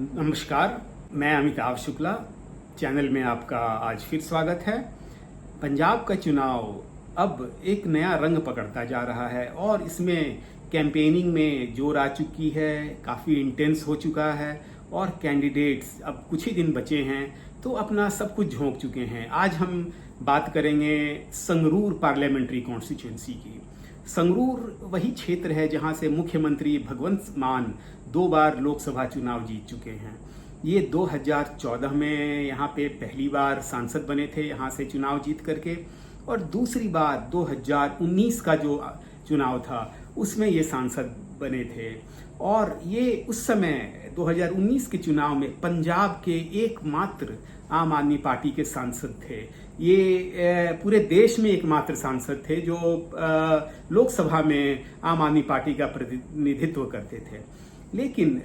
नमस्कार, मैं अमिताभ शुक्ला। चैनल में आपका आज फिर स्वागत है। पंजाब का चुनाव अब एक नया रंग पकड़ता जा रहा है और इसमें कैंपेनिंग में जोर आ चुकी है, काफ़ी इंटेंस हो चुका है और कैंडिडेट्स अब कुछ ही दिन बचे हैं तो अपना सब कुछ झोंक चुके हैं। आज हम बात करेंगे संगरूर पार्लियामेंट्री कॉन्स्टिट्यूंसी की। संगरूर वही क्षेत्र है जहां से मुख्यमंत्री भगवंत मान 2 बार लोकसभा चुनाव जीत चुके हैं। ये 2014 में यहाँ पे पहली बार सांसद बने थे यहाँ से चुनाव जीत करके, और दूसरी बार 2019 का जो चुनाव था उसमें ये सांसद बने थे। और ये उस समय 2019 के चुनाव में पंजाब के एकमात्र आम आदमी पार्टी के सांसद थे। ये पूरे देश में एकमात्र सांसद थे जो लोकसभा में आम आदमी पार्टी का प्रतिनिधित्व करते थे। लेकिन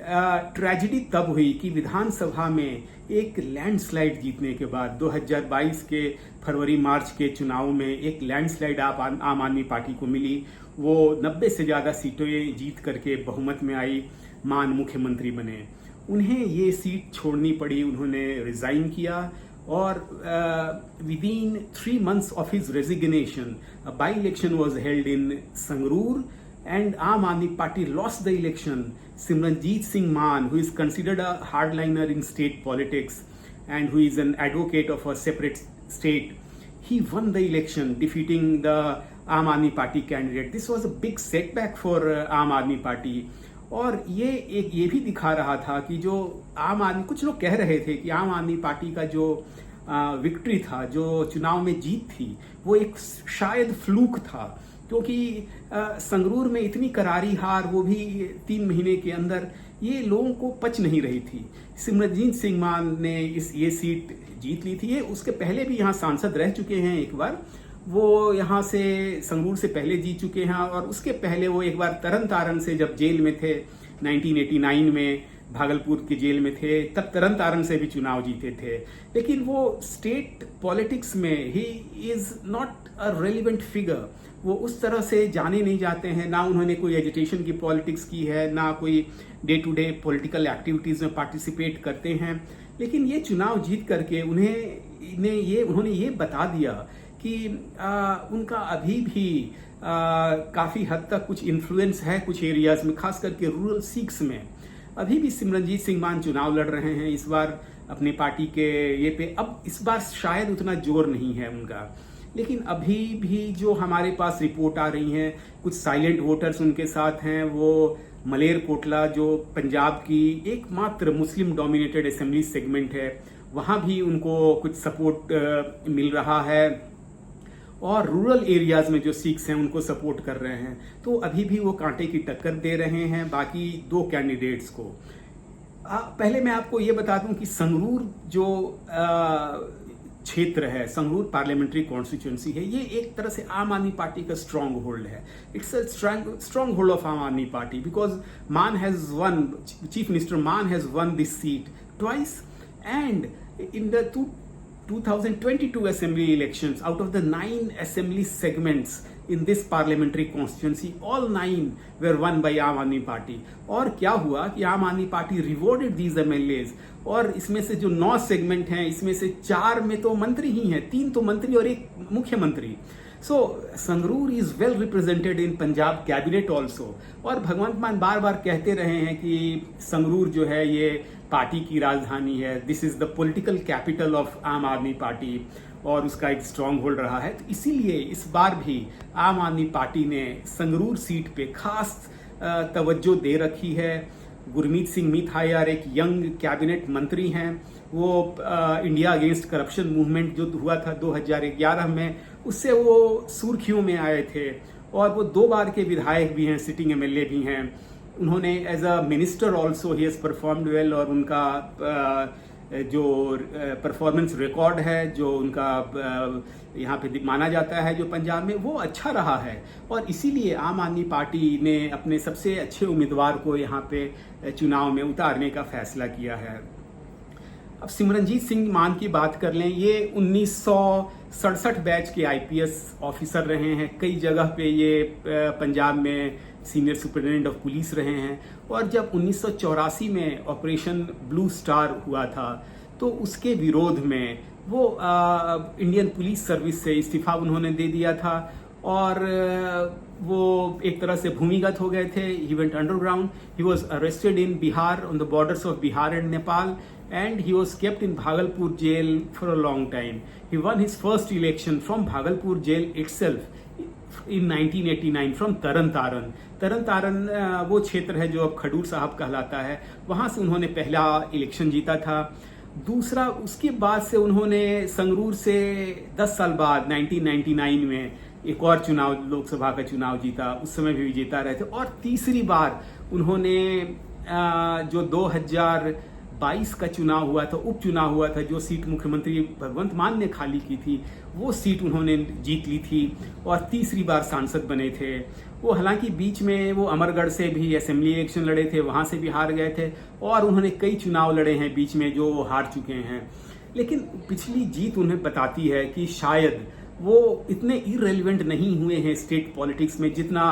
ट्रेजेडी तब हुई कि विधानसभा में एक लैंडस्लाइड जीतने के बाद 2022 के फरवरी मार्च के चुनाव में एक लैंडस्लाइड आम आदमी पार्टी को मिली। वो 90 से ज़्यादा सीटें जीत करके बहुमत में आई, मान मुख्यमंत्री बने। उन्हें ये सीट छोड़नी पड़ी, उन्होंने रिजाइन किया और within 3 months of his resignation by election was held in Sangrur and Aam Aadmi Party lost the election. Simranjeet Singh Mann, who is considered a hardliner in state politics and who is an advocate of a separate state, he won the election, defeating the Aam Aadmi Party candidate. This was a big setback for Aam Aadmi Party. और ये भी दिखा रहा था कि जो आम आदमी, कुछ लोग कह रहे थे कि आम आदमी पार्टी का जो विक्ट्री था, जो चुनाव में जीत थी, वो एक शायद फ्लूक था, क्योंकि संगरूर में इतनी करारी हार, वो भी 3 महीने के अंदर, ये लोगों को पच नहीं रही थी। सिमरनजीत सिंह मान ने ये सीट जीत ली थी। ये उसके पहले भी यहाँ सांसद रह चुके हैं एक बार, वो यहाँ से संगरूर से पहले जीत चुके हैं। और उसके पहले वो एक बार तरन तारण से जब जेल में थे 1989 में, भागलपुर की जेल में थे, तब तरन तारण से भी चुनाव जीते थे। लेकिन वो स्टेट पॉलिटिक्स में he is not a relevant figure. वो उस तरह से जाने नहीं जाते हैं, ना उन्होंने कोई एजुटेशन की पॉलिटिक्स की है, ना कोई day to day political activities में पार्टिसिपेट करते हैं। लेकिन ये चुनाव जीत करके उन्होंने ये बता दिया कि उनका अभी भी काफ़ी हद तक कुछ इन्फ्लुएंस है कुछ एरियाज में, खास करके रूरल सिख्स में। अभी भी सिमरनजीत सिंह मान चुनाव लड़ रहे हैं इस बार अपनी पार्टी के ये पे। अब इस बार शायद उतना जोर नहीं है उनका, लेकिन अभी भी जो हमारे पास रिपोर्ट आ रही हैं, कुछ साइलेंट वोटर्स उनके साथ हैं। वो मलेरकोटला जो पंजाब की एकमात्र मुस्लिम डोमिनेटेड असेंबली सेगमेंट है, वहाँ भी उनको कुछ सपोर्ट मिल रहा है। और रूरल एरियाज में जो सिख्स हैं उनको सपोर्ट कर रहे हैं। तो अभी भी वो कांटे की टक्कर दे रहे हैं बाकी 2 कैंडिडेट्स को। पहले मैं आपको ये बता दूं कि संगरूर जो क्षेत्र है, संगरूर पार्लियामेंट्री कॉन्स्टिट्यूंसी है, ये एक तरह से आम आदमी पार्टी का स्ट्रांग होल्ड है। It's a strong hold of Aam Aadmi party because मान हैज वन, चीफ मिनिस्टर मान has one this seat twice, and in the 2022 assembly elections, out of the 9 assembly segments in this parliamentary constituency, all 9 were won by Aam Aadmi Party. और क्या हुआ कि आम Aadmi party rewarded these MLAs, और इसमें से जो 9 सेगमेंट हैं, इसमें से 4 में तो मंत्री ही हैं, 3 तो मंत्री और 1 मुख्यमंत्री। So Sangrur is well represented in Punjab cabinet also. और भगवंत मान बार बार कहते रहे हैं कि संगरूर जो है ये पार्टी की राजधानी है, this is the political capital of Aam Aadmi party, और उसका एक स्ट्रांग होल्ड रहा है। तो इसीलिए इस बार भी आम आदमी पार्टी ने संगरूर सीट पे खास तवज्जो दे रखी है। गुरमीत सिंह मिथायर एक यंग कैबिनेट मंत्री हैं। वो इंडिया अगेंस्ट करप्शन मूवमेंट जो हुआ था 2011 में, उससे वो सुर्खियों में आए थे, और वो 2 बार के विधायक भी हैं, सिटिंग MLA भी हैं। उन्होंने as a minister also he has performed well, और उनका जो परफॉर्मेंस रिकॉर्ड है, जो उनका यहाँ पे माना जाता है जो पंजाब में, वो अच्छा रहा है। और इसीलिए आम आदमी पार्टी ने अपने सबसे अच्छे उम्मीदवार को यहाँ पे चुनाव में उतारने का फैसला किया है। अब सिमरनजीत सिंह मान की बात कर लें, ये 1967 बैच के IPS ऑफिसर रहे हैं। कई जगह पे ये पंजाब में सीनियर सुपरिटेंडेंट ऑफ पुलिस रहे हैं। और जब 1984 में ऑपरेशन ब्लू स्टार हुआ था तो उसके विरोध में वो इंडियन पुलिस सर्विस से इस्तीफा उन्होंने दे दिया था और वो एक तरह से भूमिगत हो गए थे। He went underground, he was arrested in Bihar on the borders of Bihar and Nepal and he was kept in Bhagalpur jail for a long time. He won his first election from Bhagalpur jail itself in 1989 from Taran Taran. तरन तारन वो क्षेत्र है जो अब खडूर साहब कहलाता है, वहाँ से उन्होंने पहला इलेक्शन जीता था। दूसरा, उसके बाद से उन्होंने संगरूर से 10 साल बाद 1999 में एक और चुनाव, लोकसभा का चुनाव जीता, उस समय भी विजेता रहे थे। और तीसरी बार उन्होंने जो 2022 का चुनाव हुआ था, उपचुनाव हुआ था, जो सीट मुख्यमंत्री भगवंत मान ने खाली की थी, वो सीट उन्होंने जीत ली थी और तीसरी बार सांसद बने थे। वो हालांकि बीच में वो अमरगढ़ से भी असेंबली इलेक्शन लड़े थे, वहाँ से भी हार गए थे और उन्होंने कई चुनाव लड़े हैं बीच में जो वो हार चुके हैं। लेकिन पिछली जीत उन्हें बताती है कि शायद वो इतने इरेलीवेंट नहीं हुए हैं स्टेट पॉलिटिक्स में जितना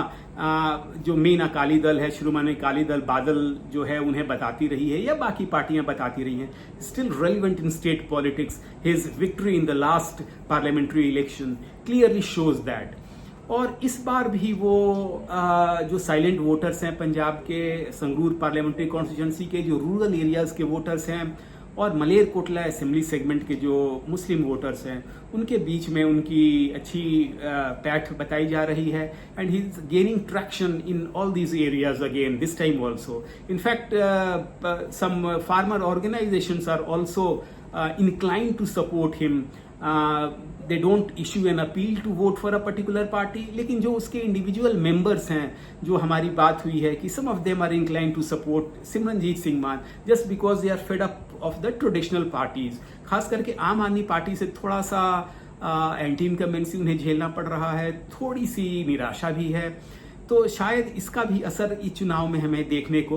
जो मेन अकाली दल है, शिरोमणि अकाली दल, बादल जो है उन्हें बताती रही है या बाकी पार्टियां बताती रही हैं। Still relevant in state politics, his victory in the last parliamentary election clearly shows that. और इस बार भी वो जो साइलेंट वोटर्स हैं पंजाब के संगरूर पार्लियामेंट्री कॉन्स्टिट्यूंसी के, जो रूरल एरियाज के वोटर्स हैं और मलेरकोटला असेंबली सेगमेंट के जो मुस्लिम वोटर्स हैं, उनके बीच में उनकी अच्छी पैठ बताई जा रही है। And he is gaining traction in all these areas again this time also. In fact some farmer organisations are also inclined to support him. They don't issue an appeal to vote for a particular party, लेकिन जो उसके individual members हैं, जो हमारी बात हुई है कि some of them are inclined to support Simranjeet Singh मान just because they are fed up of the traditional parties. खास करके आम आदमी पार्टी से थोड़ा सा एंटी इनकम्बेंसी उन्हें झेलना पड़ रहा है, थोड़ी सी निराशा भी है। तो शायद इसका भी असर इस चुनाव में हमें देखने को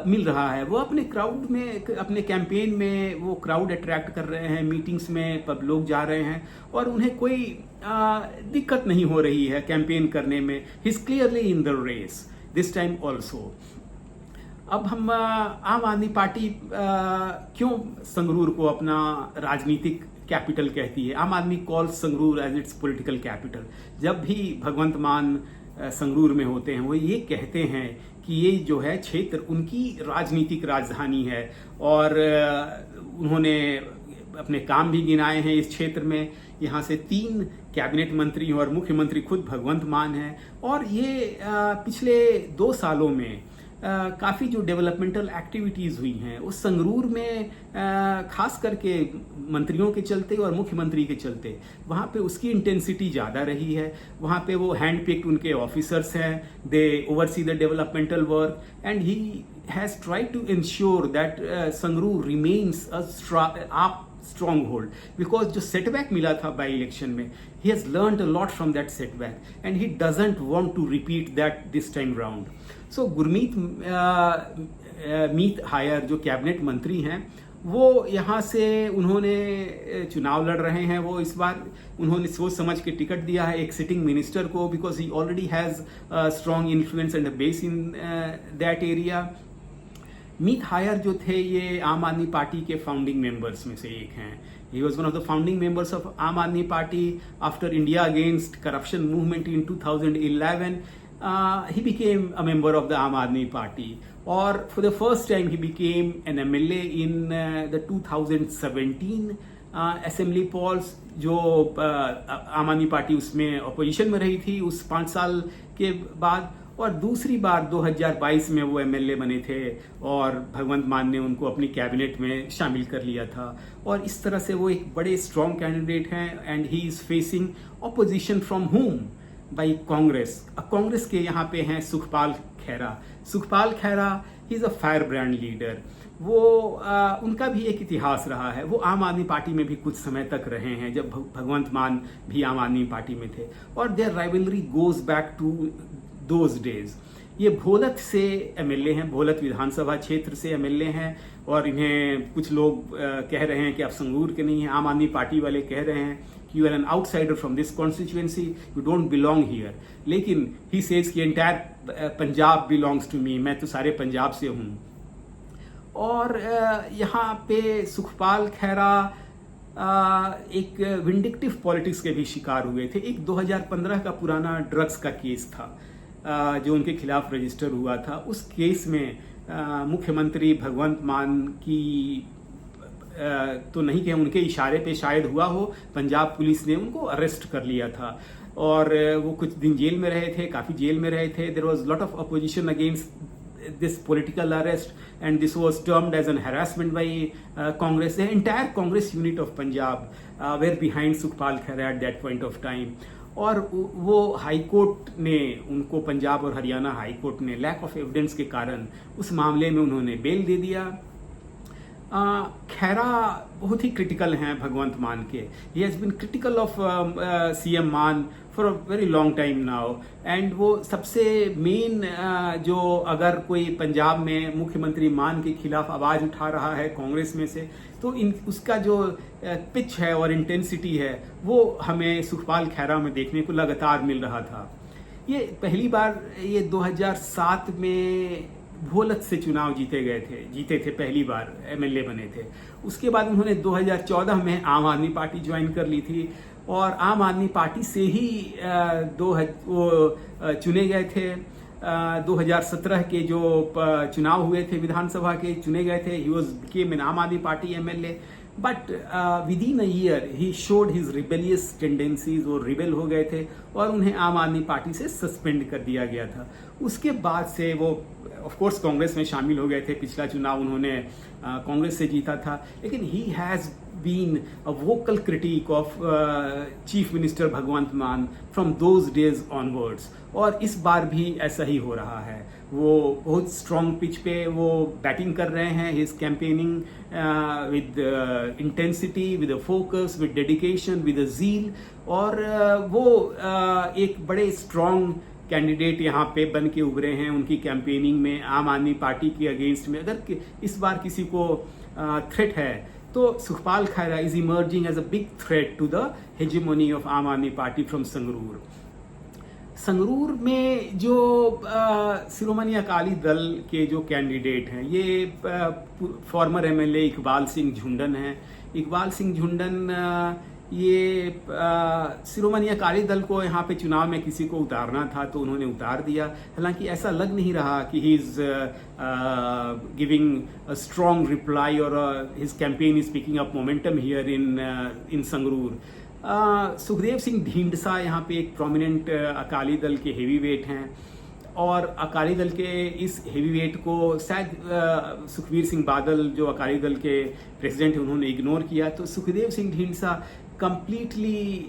मिल रहा है। वो अपने क्राउड में, अपने कैंपेन में वो क्राउड अट्रैक्ट कर रहे हैं, मीटिंग्स में पब लोग जा रहे हैं और उन्हें कोई दिक्कत नहीं हो रही है कैंपेन करने में। He is clearly in the race this time also. अब हम आम आदमी पार्टी क्यों संगरूर को अपना राजनीतिक कैपिटल कहती है? Aam Aadmi calls Sangrur as its political capital. जब भी भगवंत मान संगरूर में होते हैं वो ये कहते हैं कि ये जो है क्षेत्र उनकी राजनीतिक राजधानी है और उन्होंने अपने काम भी गिनाए हैं इस क्षेत्र में। यहाँ से 3 कैबिनेट मंत्री और मुख्यमंत्री खुद भगवंत मान हैं और ये पिछले 2 सालों में काफ़ी जो डेवलपमेंटल एक्टिविटीज़ हुई हैं उस संगरूर में, खास करके मंत्रियों के चलते और मुख्यमंत्री के चलते, वहाँ पे उसकी इंटेंसिटी ज़्यादा रही है। वहाँ पे वो हैंड पिक्ड उनके ऑफिसर्स हैं, they oversee the developmental work and he has tried to ensure that Sangrur remains a stronghold. Because जो सेटबैक मिला था बाई इलेक्शन में, he has learned a lot from that setback and he doesn't want to repeat that this time round. So Gurmeet Meet Hayer जो cabinet मंत्री हैं, वो यहाँ से उन्होंने चुनाव लड़ रहे हैं। वो इस बार उन्होंने सोच समझ के टिकट दिया है एक सिटिंग मिनिस्टर को, because he already has strong influence and base in that area. Meet Hayer जो थे ये आम आदमी पार्टी के फाउंडिंग मेंबर्स में से एक हैं। He was one of the founding members of Aam Aadmi Party after India Against Corruption movement in 2011. He became a member of the Aam Aadmi Party, or for the first time he became an MLA in the 2017 assembly polls, जो आम Aadmi party उसमें opposition में रही थी उस 5 साल के बाद, और दूसरी बार 2022 में वो एमएलए बने थे और भगवंत मान ने उनको अपनी कैबिनेट में शामिल कर लिया था। और इस तरह से वो एक बड़े स्ट्रॉन्ग कैंडिडेट हैं and he is facing opposition from home by Congress. अब कांग्रेस के यहाँ पे हैं सुखपाल खैरा। सुखपाल खैरा ही is a firebrand leader. वो उनका भी एक इतिहास रहा है। वो आम आदमी पार्टी में भी कुछ समय तक रहे हैं जब भगवंत मान भी आम आदमी पार्टी में थे, और their rivalry goes back to those days। ये भोलत से एमएलए हैं, भोलत विधानसभा क्षेत्र से एमएलए हैं, और इन्हें कुछ लोग कह रहे हैं कि आप संगरूर के नहीं हैं। आम आदमी पार्टी वाले कह रहे हैं कि you are an outsider from this constituency, you don't belong here. लेकिन ही सेज कि entire Punjab belongs to me, मैं तो सारे पंजाब से हूँ। और यहाँ पे सुखपाल खैरा एक विंडिक्टिव पॉलिटिक्स के भी शिकार हुए थे। एक 2015 का पुराना ड्रग्स का केस था जो उनके खिलाफ रजिस्टर हुआ था। उस केस में मुख्यमंत्री भगवंत मान की तो नहीं कहें, उनके इशारे पे शायद हुआ हो, पंजाब पुलिस ने उनको अरेस्ट कर लिया था और वो कुछ दिन जेल में रहे थे, काफ़ी जेल में रहे थे। There was lot of opposition against this political arrest, and this was termed as an harassment by Congress. The entire Congress unit of Punjab were behind Sukhpal Khera at that point of time. और वो high court ने उनको, पंजाब और Haryana high court ने lack of evidence के कारण उस मामले में उन्होंने बेल दे दिया। खैरा बहुत ही क्रिटिकल हैं भगवंत मान के। He has been critical of CM Mann for a very long time now, and वो सबसे मेन जो अगर कोई पंजाब में मुख्यमंत्री मान के खिलाफ आवाज़ उठा रहा है कांग्रेस में से, तो उसका जो पिच है और इंटेंसिटी है वो हमें सुखपाल खैरा में देखने को लगातार मिल रहा था। ये पहली बार ये 2007 में भोलत से चुनाव जीते थे पहली बार एमएलए बने थे। उसके बाद उन्होंने 2014 में आम आदमी पार्टी ज्वाइन कर ली थी और आम आदमी पार्टी से ही चुने गए थे। 2017 के जो चुनाव हुए थे विधानसभा के, चुने गए थे। ही वाज बिकेम एन आम Aadmi party MLA, but within a year he showed his rebellious tendencies, और रिबेल हो गए थे और उन्हें आम आदमी पार्टी से सस्पेंड कर दिया गया था। उसके बाद से वो ऑफ कोर्स कांग्रेस में शामिल हो गए थे। पिछला चुनाव उन्होंने कांग्रेस से जीता था, लेकिन he has been a vocal critic of chief minister Bhagwant Mann from those days onwards, और इस बार भी ऐसा ही हो रहा है। वो बहुत स्ट्रॉन्ग पिच पे वो बैटिंग कर रहे हैं। He is campaigning with intensity, with a focus, with dedication, with a zeal, और वो एक बड़े स्ट्रॉन्ग कैंडिडेट यहाँ पे बन के उभरे हैं उनकी कैंपेनिंग में आम आदमी पार्टी के अगेंस्ट में। अगर इस बार किसी को थ्रेट है तो Sukhpal Khaira is emerging as a big threat to the hegemony of Aam Aadmi party from Sangrur. Sangrur में जो शिरोमणि अकाली दल के जो कैंडिडेट हैं, ये फॉर्मर एमएलए इकबाल सिंह झुंडन हैं। इकबाल सिंह झुंडन ये शिरोमणि अकाली दल को यहाँ पे चुनाव में किसी को उतारना था तो उन्होंने उतार दिया। हालांकि ऐसा लग नहीं रहा कि he is giving a strong reply और his campaign is picking up momentum here in Sangrur. Sukhdev Singh Dhindsa यहाँ पे एक प्रोमिनेंट अकाली दल के हेवी वेट हैं, और अकाली दल के इस हेवी वेट को शायद सुखबीर सिंह बादल जो अकाली दल के प्रेसिडेंट हैं उन्होंने इग्नोर किया। तो सुखदेव सिंह ढींढसा कंप्लीटली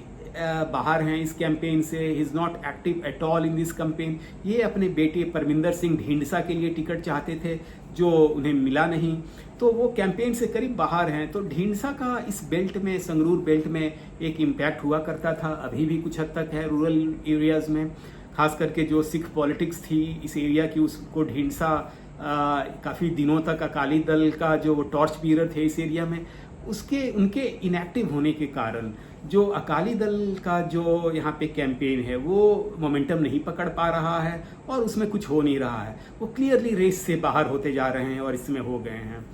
बाहर हैं इस कैंपेन से। He is not active at all in this campaign. ये अपने बेटे परमिंदर सिंह ढींढसा के लिए टिकट चाहते थे जो उन्हें मिला नहीं, तो वो कैंपेन से करीब बाहर हैं। तो ढींढसा का इस बेल्ट में, संगरूर बेल्ट में एक इम्पैक्ट हुआ करता था, अभी भी कुछ हद तक है रूरल एरियाज में। खास करके जो सिख पॉलिटिक्स थी इस एरिया की, उसको ढींढसा काफ़ी दिनों तक अकाली दल का जो टॉर्च बीरर थे इस एरिया में, उनके इनएक्टिव होने के कारण जो अकाली दल का जो यहाँ पे कैंपेन है वो मोमेंटम नहीं पकड़ पा रहा है और उसमें कुछ हो नहीं रहा है। वो क्लियरली रेस से बाहर होते जा रहे हैं और इसमें हो गए हैं।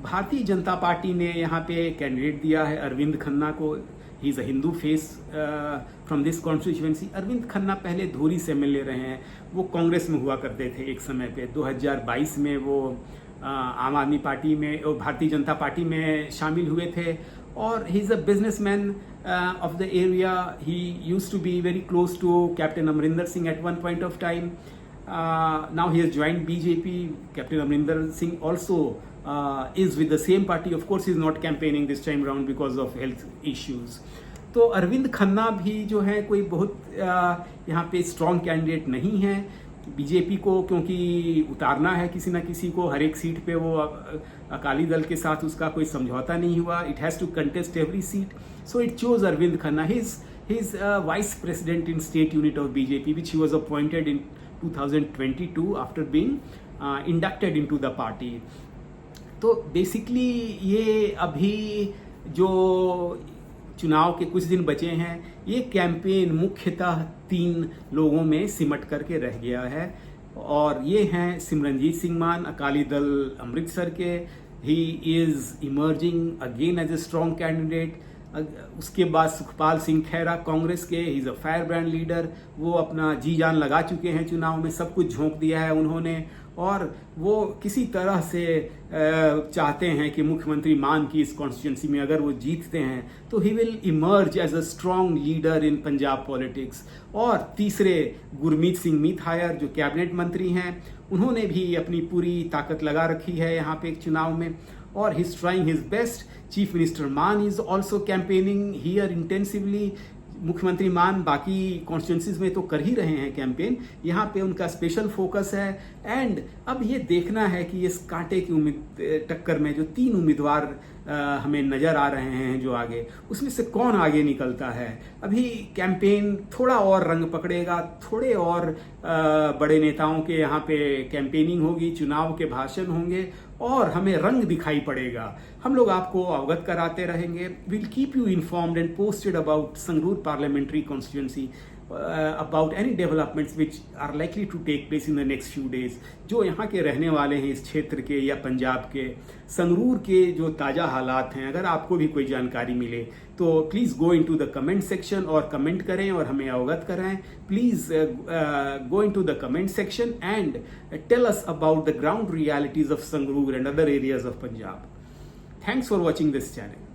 भारतीय जनता पार्टी ने यहाँ पे कैंडिडेट दिया है अरविंद खन्ना को। He is a Hindu face from this constituency. Arvind Khanna पहले धूरी से एमएलए रहे हैं, वो कांग्रेस में हुआ करते थे एक समय पे। 2022 में वो आम आदमी पार्टी में और भारतीय जनता पार्टी में शामिल हुए थे, और he is a businessman of the area. He used to be very close to captain Amarinder Singh at one point of time. Now he has joined BJP. Captain Amarinder Singh also is with the same party. Of course, he is not campaigning this time around because of health issues. तो अरविंद खन्ना भी जो है कोई बहुत यहाँ पे strong candidate नहीं है बीजेपी को, क्योंकि उतारना है किसी ना किसी को हर एक सीट पे। वो अकाली दल के साथ उसका कोई समझौता नहीं हुआ। It has to contest every seat, so it chose Arvind Khanna. He is vice president in state unit of BJP which he was appointed in 2022 after being inducted into the party. तो बेसिकली ये अभी जो चुनाव के कुछ दिन बचे हैं, ये कैंपेन मुख्यतः 3 लोगों में सिमट करके रह गया है, और ये हैं सिमरनजीत सिंह मान, अकाली दल अमृतसर के। He is emerging again as a strong candidate. उसके बाद सुखपाल सिंह खैरा कांग्रेस के, he is a firebrand leader. वो अपना जी जान लगा चुके हैं चुनाव में, सब कुछ झोंक दिया है उन्होंने, और वो किसी तरह से चाहते हैं कि मुख्यमंत्री मान की इस कॉन्स्टिट्यूंसी में अगर वो जीतते हैं तो he will emerge as a strong leader in Punjab politics. और तीसरे गुरमीत सिंह मीतहायर जो कैबिनेट मंत्री हैं, उन्होंने भी अपनी पूरी ताकत लगा रखी है यहाँ पे एक चुनाव में, और he is trying his best. Chief minister Mann is also campaigning here intensively. मुख्यमंत्री मान बाकी कॉन्स्टिट्यूंसीज में तो कर ही रहे हैं कैंपेन, यहाँ पे उनका स्पेशल फोकस है। एंड अब ये देखना है कि इस कांटे की टक्कर में जो 3 उम्मीदवार हमें नजर आ रहे हैं जो आगे, उसमें से कौन आगे निकलता है। अभी कैंपेन थोड़ा और रंग पकड़ेगा, थोड़े और बड़े नेताओं के यहाँ पे कैंपेनिंग होगी, चुनाव के भाषण होंगे, और हमें रंग दिखाई पड़ेगा। हम लोग आपको अवगत कराते रहेंगे। Will keep you informed and posted about Sangrur parliamentary constituency, about any developments which are likely to take place in the next few days। जो यहाँ के रहने वाले हैं इस क्षेत्र के या पंजाब के, संगरूर के जो ताज़ा हालात हैं, अगर आपको भी कोई जानकारी मिले तो please go into the comment section और कमेंट करें और हमें अवगत कराएं। Please go into the comment section and tell us about the ground realities of Sangrur and other areas of Punjab. Thanks for watching this channel.